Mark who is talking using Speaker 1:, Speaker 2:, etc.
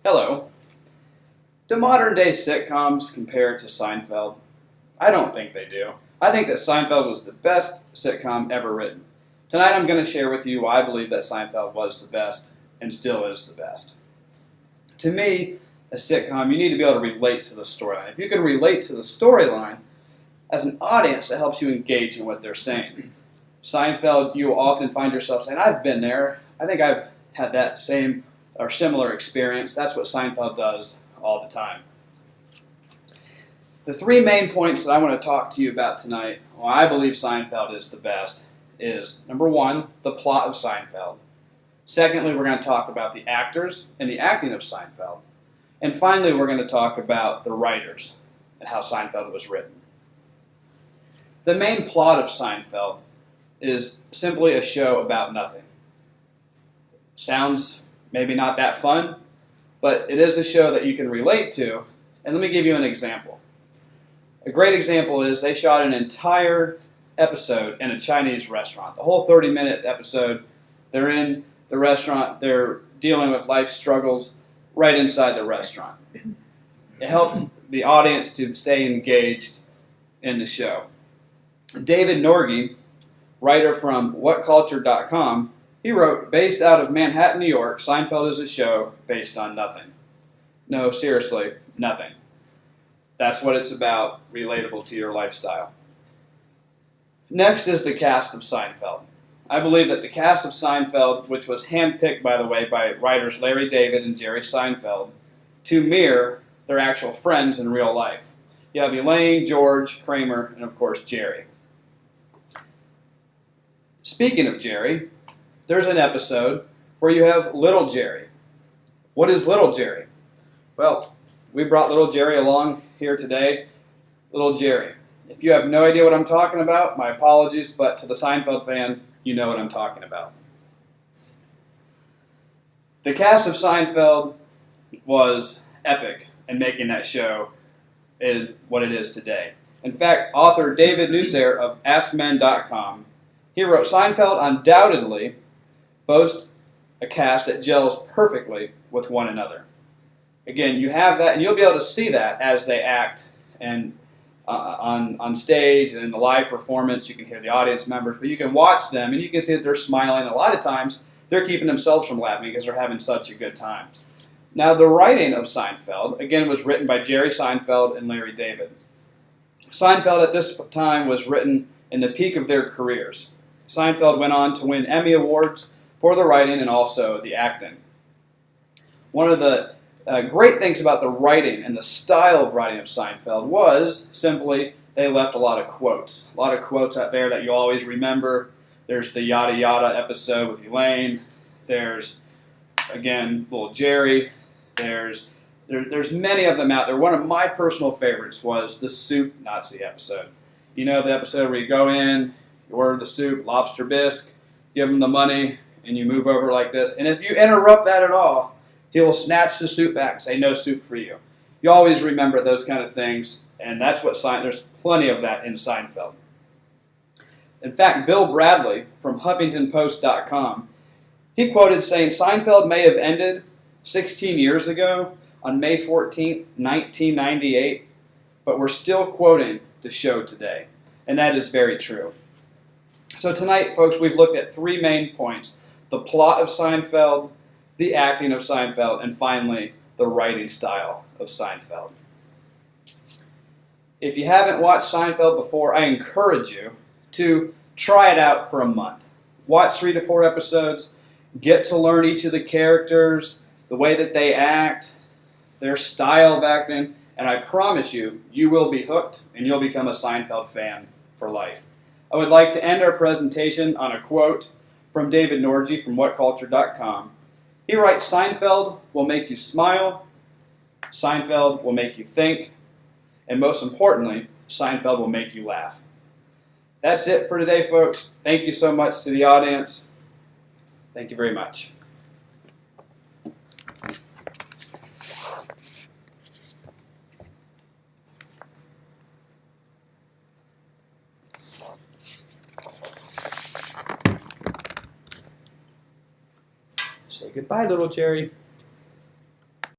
Speaker 1: Hello. Do modern-day sitcoms compare to Seinfeld? I don't think they do. I think that Seinfeld was the best sitcom ever written. Tonight I'm going to share with you why I believe that Seinfeld was the best and still is the best. To me, a sitcom, you need to be able to relate to the storyline. If you can relate to the storyline, as an audience, it helps you engage in what they're saying. Seinfeld, you will often find yourself saying, I've been there. I think I've had that same or similar experience. That's what Seinfeld does all the time. The three main points that I want to talk to you about tonight, why I believe Seinfeld is the best, is number one, the plot of Seinfeld. Secondly, we're going to talk about the actors and the acting of Seinfeld. And finally, we're going to talk about the writers and how Seinfeld was written. The main plot of Seinfeld is simply a show about nothing. Sounds maybe not that fun, but it is a show that you can relate to. And let me give you an example. A great example is they shot an entire episode in a Chinese restaurant. The whole 30-minute episode, they're in the restaurant, they're dealing with life struggles right inside the restaurant. It helped the audience to stay engaged in the show. David Norgay, writer from WhatCulture.com, he wrote, based out of Manhattan, New York, Seinfeld is a show based on nothing. No, seriously, nothing. That's what it's about, relatable to your lifestyle. Next is the cast of Seinfeld. I believe that the cast of Seinfeld, which was handpicked, by the way, by writers Larry David and Jerry Seinfeld, to mirror their actual friends in real life. You have Elaine, George, Kramer, and of course Jerry. Speaking of Jerry, there's an episode where you have Little Jerry. What is Little Jerry? Well, we brought Little Jerry along here today. Little Jerry. If you have no idea what I'm talking about, my apologies, but to the Seinfeld fan, you know what I'm talking about. The cast of Seinfeld was epic in making that show is what it is today. In fact, author David Nusser of AskMen.com, he wrote, Seinfeld undoubtedly boasts a cast that gels perfectly with one another. Again, you have that, and you'll be able to see that as they act and on stage and in the live performance. You can hear the audience members, but you can watch them, and you can see that they're smiling. A lot of times, they're keeping themselves from laughing because they're having such a good time. Now, the writing of Seinfeld, again, was written by Jerry Seinfeld and Larry David. Seinfeld at this time was written in the peak of their careers. Seinfeld went on to win Emmy Awards for the writing and also the acting. One of the great things about the writing and the style of writing of Seinfeld was simply they left a lot of quotes. A lot of quotes out there that you always remember. There's the yada yada episode with Elaine. There's, again, Little Jerry. There's many of them out there. One of my personal favorites was the soup Nazi episode. You know the episode where you go in, you order the soup, lobster bisque, give them the money, and you move over like this. And if you interrupt that at all, he will snatch the soup back and say, no soup for you. You always remember those kind of things, and that's what there's plenty of that in Seinfeld. In fact, Bill Bradley from HuffingtonPost.com, he quoted saying, Seinfeld may have ended 16 years ago on May 14th, 1998, but we're still quoting the show today. And that is very true. So tonight, folks, we've looked at three main points. The plot of Seinfeld, the acting of Seinfeld, and finally, the writing style of Seinfeld. If you haven't watched Seinfeld before, I encourage you to try it out for a month. Watch 3 to 4 episodes, get to learn each of the characters, the way that they act, their style of acting, and I promise you, you will be hooked and you'll become a Seinfeld fan for life. I would like to end our presentation on a quote from David Norgay from WhatCulture.com. He writes, Seinfeld will make you smile, Seinfeld will make you think, and most importantly, Seinfeld will make you laugh. That's it for today, folks. Thank you so much to the audience. Thank you very much. Say goodbye, little Jerry.